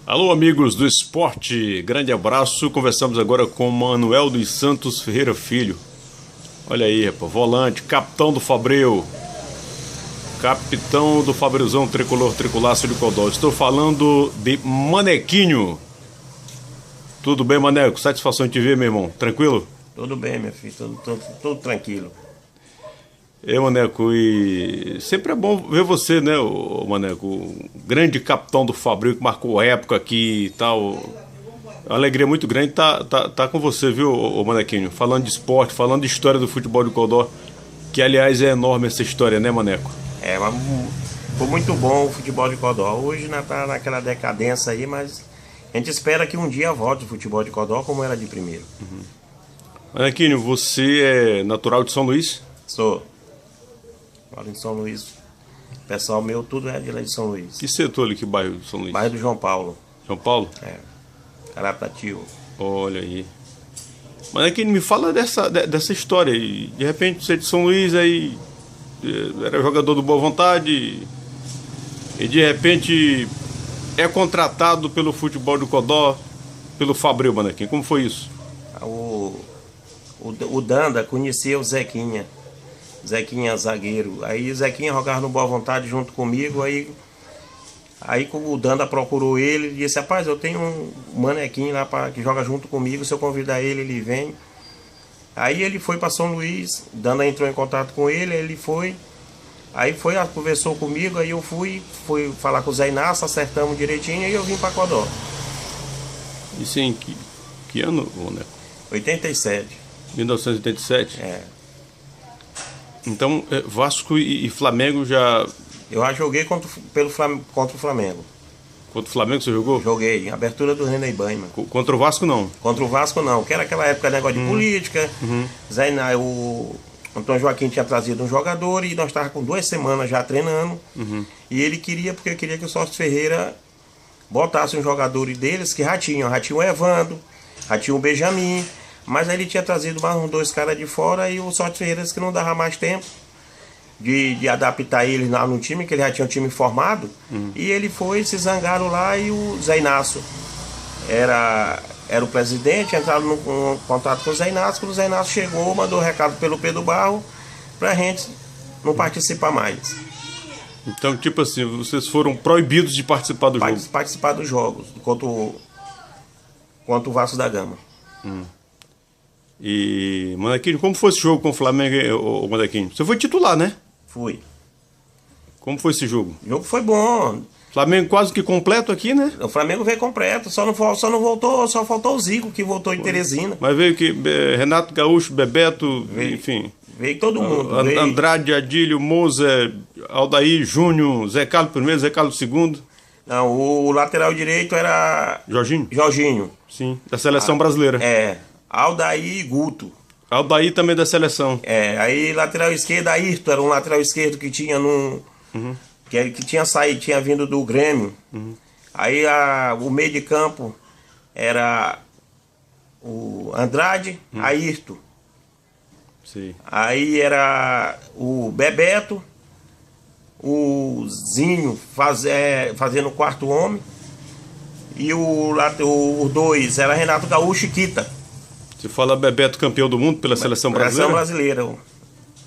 Alô, amigos do esporte, grande abraço. Conversamos agora com Manuel dos Santos Ferreira Filho. Olha aí, rapaz, volante, capitão do Fabreu. Capitão do Fabreuzão tricolor, tricolaço de Codó. Estou falando de Manequinho. Tudo bem, Maneco? Satisfação de te ver, meu irmão. Tranquilo? Tudo bem, meu filho, tudo tranquilo. Maneco, e sempre é bom ver você, né, Maneco? O grande capitão do Fabril que marcou época aqui e tal. É uma alegria muito grande tá com você, viu, Manequinho? Falando de esporte, falando de história do futebol de Codó, que aliás é enorme essa história, né, Maneco? Mas foi muito bom o futebol de Codó. Hoje tá naquela decadência aí, mas a gente espera que um dia volte o futebol de Codó como era de primeiro. Manequinho, você é natural de São Luís? Sou. Moro em São Luís. O pessoal meu, tudo é de lá de São Luís. Que setor ali, que bairro de São Luís? Bairro do João Paulo. João Paulo? Carapatio. Olha aí. Manequinho, me fala dessa história aí. De repente você é de São Luís, aí era jogador do Boa Vontade e de repente é contratado pelo futebol do Codó, pelo Fabril, Manequinho. Como foi isso? O Danda conhecia o Zequinha. Zequinha zagueiro. Aí o Zequinha jogava no Boa Vontade junto comigo. Aí o Danda procurou ele e disse: rapaz, eu tenho um manequinho lá que joga junto comigo. Se eu convidar ele, ele vem. Aí ele foi para São Luís. Danda entrou em contato com ele foi. Aí conversou comigo. Aí eu fui falar com o Zé Inácio, acertamos direitinho. E eu vim para Codó. Isso em que ano, Maneco? 87. 1987? Então, Vasco e Flamengo já... Eu já joguei contra o Flamengo. Contra o Flamengo você jogou? Joguei, abertura do René Banha. Contra o Vasco não? Contra o Vasco não, que era aquela época de negócio de política. Zé Inácio, o Antônio Joaquim tinha trazido um jogador e nós estávamos com 2 semanas já treinando. E ele porque ele queria que o Sócio Ferreira botasse um jogador deles que já tinha o Evandro, já tinha o Benjamin. Mas aí ele tinha trazido mais uns 2 caras de fora e o Sócio Ferreira disse que não dava mais tempo de adaptar ele no time, que ele já tinha um time formado. E ele se zangaram lá e o Zé Inácio era o presidente, entraram no contato com o Zé Inácio. Quando o Zé Inácio chegou, mandou recado pelo Pedro Barro pra gente não participar mais. Então, tipo assim, vocês foram proibidos de participar do jogo? Participar dos jogos, contra o Vasco da Gama. E, Manequinho, como foi esse jogo com o Flamengo, Manequinho? Você foi titular, né? Fui. Como foi esse jogo? O jogo foi bom. Flamengo quase que completo aqui, né? O Flamengo veio completo, só faltou o Zico, que voltou em Teresina. Mas veio que Renato Gaúcho, Bebeto, enfim. Veio todo mundo. Andrade, Adílio, Moza, Aldair, Júnior, Zé Carlos I, Zé Carlos II. Não, o lateral direito era... Jorginho. Sim, da seleção brasileira. Aldair e Guto. Aldair também da seleção. Aí lateral esquerdo, Ayrton era um lateral esquerdo que tinha que tinha saído, tinha vindo do Grêmio. Aí o meio de campo era o Andrade, Ayrton. Sim. Aí era o Bebeto, o Zinho fazendo o quarto homem. E o 2 era Renato Gaúcho e Quita. Você fala Bebeto campeão do mundo pela seleção brasileira? Seleção brasileira.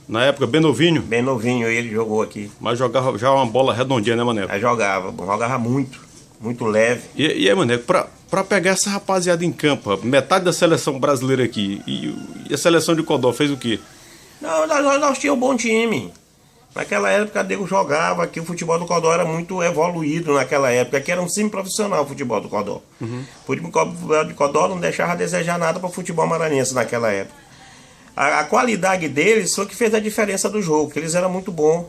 Na época, bem novinho? Bem novinho, ele jogou aqui. Mas jogava já uma bola redondinha, né, Maneco? Jogava muito leve. E aí, Maneco, pra pegar essa rapaziada em campo, metade da seleção brasileira aqui, e a seleção de Codó fez o quê? Não, nós tínhamos um bom time. Naquela época, Diego jogava aqui, o futebol do Codó era muito evoluído naquela época, que era um time profissional o futebol do Codó. O futebol de Codó não deixava a desejar nada para o futebol maranhense naquela época. A qualidade deles foi que fez a diferença do jogo, que eles eram muito bons,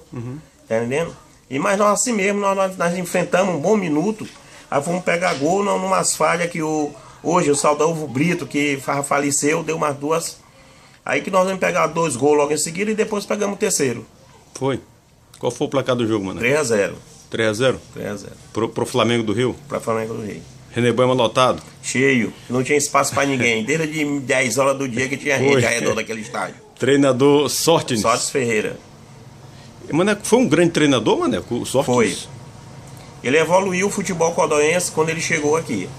tá entendendo? Mas nós assim mesmo, nós enfrentamos um bom minuto, aí fomos pegar gol numas falhas que hoje o saudoso Brito, que faleceu, deu umas 2. Aí que nós vamos pegar 2 gols logo em seguida e depois pegamos o terceiro. Foi. Qual foi o placar do jogo, mano? 3-0. 3-0? 3-0. Pro Flamengo do Rio? Pro Flamengo do Rio. René Banha lotado? Cheio. Não tinha espaço pra ninguém. Desde 10 horas do dia que tinha rede ao redor daquele estádio. Treinador Sóstenes? Sóstenes Ferreira. Maneco, foi um grande treinador, Maneco? O Sóstenes? Foi. ele evoluiu o futebol córdoense quando ele chegou aqui.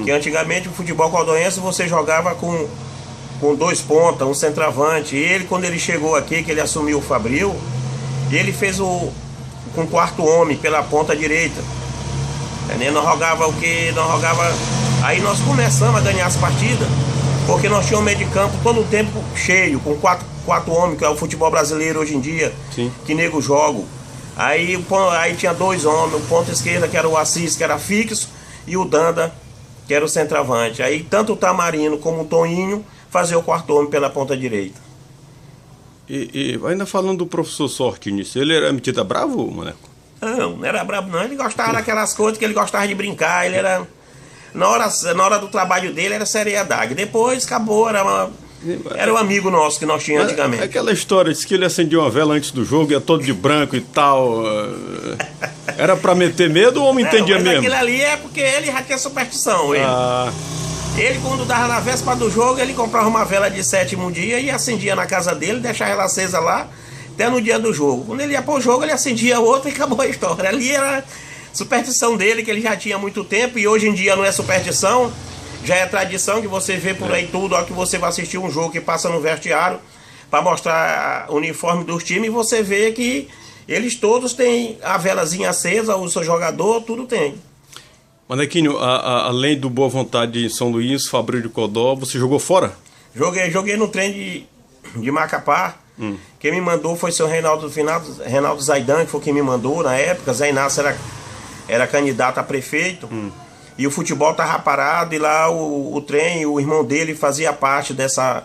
Que antigamente o futebol córdoense você jogava com 2 pontas, um centroavante. E ele, quando ele chegou aqui, que ele assumiu o Fabril, ele fez com 4º homem pela ponta direita. Nós jogava o que? Nós jogava. Aí nós começamos a ganhar as partidas, porque nós tínhamos um meio de campo todo o tempo cheio, com 4 homens, que é o futebol brasileiro hoje em dia. Sim. Que nego joga. Aí tinha 2 homens, o ponta esquerda, que era o Assis, que era fixo, e o Danda, que era o centroavante. Aí tanto o Tamarino como o Toninho faziam o 4º homem pela ponta direita. E ainda falando do professor Sorte nisso, ele era metido bravo, Maneco? Não era brabo não, ele gostava daquelas coisas que ele gostava de brincar, ele era... Na hora do trabalho dele era seriedade, depois acabou, era um amigo nosso que nós tínhamos antigamente. Aquela história, disse que ele acendia uma vela antes do jogo, ia todo de branco e tal, era pra meter medo ou o homem entendia mesmo? Aquilo ali é porque ele já tinha superstição, Ele, quando dava na véspera do jogo, ele comprava uma vela de 7º dia e acendia na casa dele, deixava ela acesa lá, até no dia do jogo. Quando ele ia pro jogo, ele acendia outra e acabou a história. Ali era superstição dele, que ele já tinha há muito tempo, e hoje em dia não é superstição, já é tradição, que você vê por aí tudo, ó, que você vai assistir um jogo que passa no vestiário, para mostrar o uniforme dos times, e você vê que eles todos têm a velazinha acesa, o seu jogador, tudo tem. Manequinho, além do Boa Vontade em São Luís, Fabril de Codó, você jogou fora? Joguei no trem de Macapá. Quem me mandou foi seu Reinaldo Zaidan, que foi quem me mandou na época. Zé Inácio era candidato a prefeito. E o futebol estava parado, e lá o trem, o irmão dele fazia parte dessa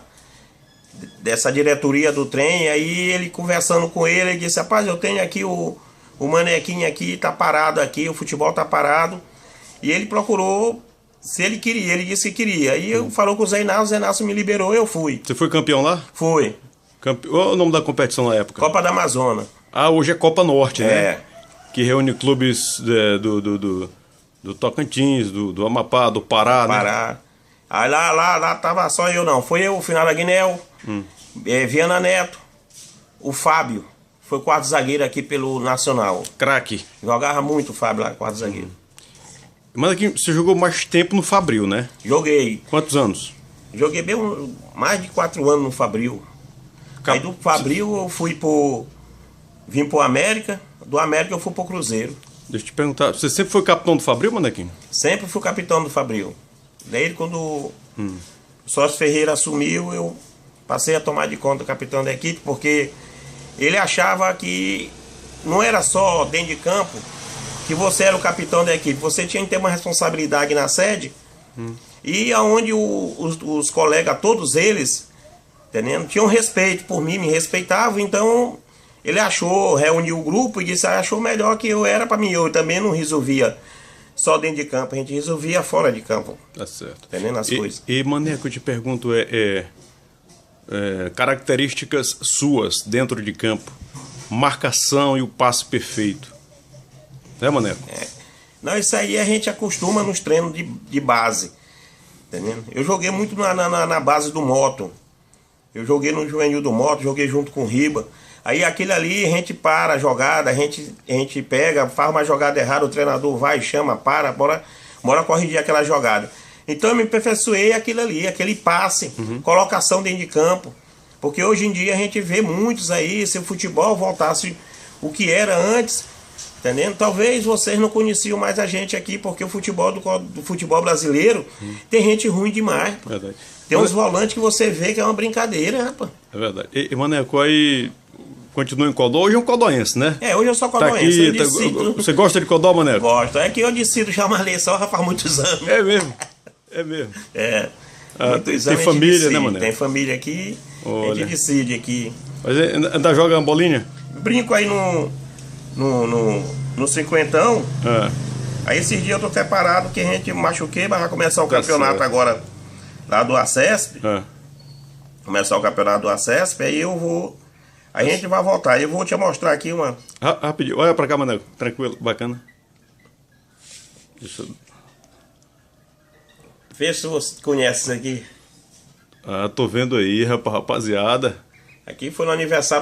diretoria do trem. Aí ele, conversando com ele disse: rapaz, eu tenho aqui o Manequinho aqui, tá parado aqui, o futebol tá parado. E ele procurou se ele queria, ele disse que queria. Aí falou com o Zé Inácio me liberou, eu fui. Você foi campeão lá? Fui. Qual é o nome da competição na época? Copa da Amazônia. Hoje é Copa Norte, né? É. Que reúne clubes do Tocantins, do Amapá, do Pará, né? Aí lá tava só eu não. Foi eu, o Final Aguinel, Viana Neto, o Fábio. Foi 4º zagueiro aqui pelo Nacional. Craque. Jogava muito o Fábio lá, 4º zagueiro. Mas aqui você jogou mais tempo no Fabril, né? Joguei. Quantos anos? Joguei bem mais de 4 anos no Fabril. Aí do Fabril eu vim pro América, do América eu fui pro Cruzeiro. Deixa eu te perguntar, você sempre foi capitão do Fabril, Manequinho? Sempre fui capitão do Fabril. Daí quando o Sócio Ferreira assumiu, eu passei a tomar de conta o capitão da equipe, porque ele achava que não era só dentro de campo que você era o capitão da equipe, você tinha que ter uma responsabilidade na sede, e aonde os colegas, todos eles, entendendo, tinham respeito por mim, me respeitavam. Então ele reuniu o grupo e disse, achou melhor que eu era para mim. Eu também não resolvia só dentro de campo, a gente resolvia fora de campo. Tá certo. Entendendo as coisas. E Maneco, eu te pergunto, características suas dentro de campo, marcação e o passe perfeito. Né, Maneco? Não, isso aí a gente acostuma nos treinos de base. Entendendo? Eu joguei muito na base do Moto. Eu joguei no juvenil do Moto, joguei junto com o Riba. Aí aquele ali a gente para a jogada, a gente pega, faz uma jogada errada, o treinador vai, chama, bora corrigir aquela jogada. Então eu me aperfeiçoei aquilo ali, aquele passe, colocação dentro de campo. Porque hoje em dia a gente vê muitos aí, se o futebol voltasse o que era antes, entendendo? Talvez vocês não conheciam mais a gente aqui, porque o futebol do futebol brasileiro tem gente ruim demais. Verdade. Tem uns volantes que você vê que é uma brincadeira, rapaz. É verdade. E Maneco, aí continua em Codó, hoje é um codoense, né? Hoje eu sou codoense. Tá aqui, você gosta de Codó, Maneco? Gosto. É que eu decido chamar só já faz muitos anos. É mesmo? É mesmo? Muitos tem anos família, decide, né, Maneco? Tem família aqui, olha, a gente decide aqui. Mas ainda joga uma bolinha? Brinco aí no cinquentão. Aí esses dias eu tô preparado que a gente machuquei, mas vai começar o campeonato certo. Agora lá do ACESP. Começar o campeonato do ACESP, aí eu vou. A gente vai voltar. Eu vou te mostrar aqui uma. Rapidinho, olha pra cá, Maneco. Tranquilo, bacana. Vê se você conhece isso aqui. Tô vendo aí, rapaziada. Aqui foi no aniversário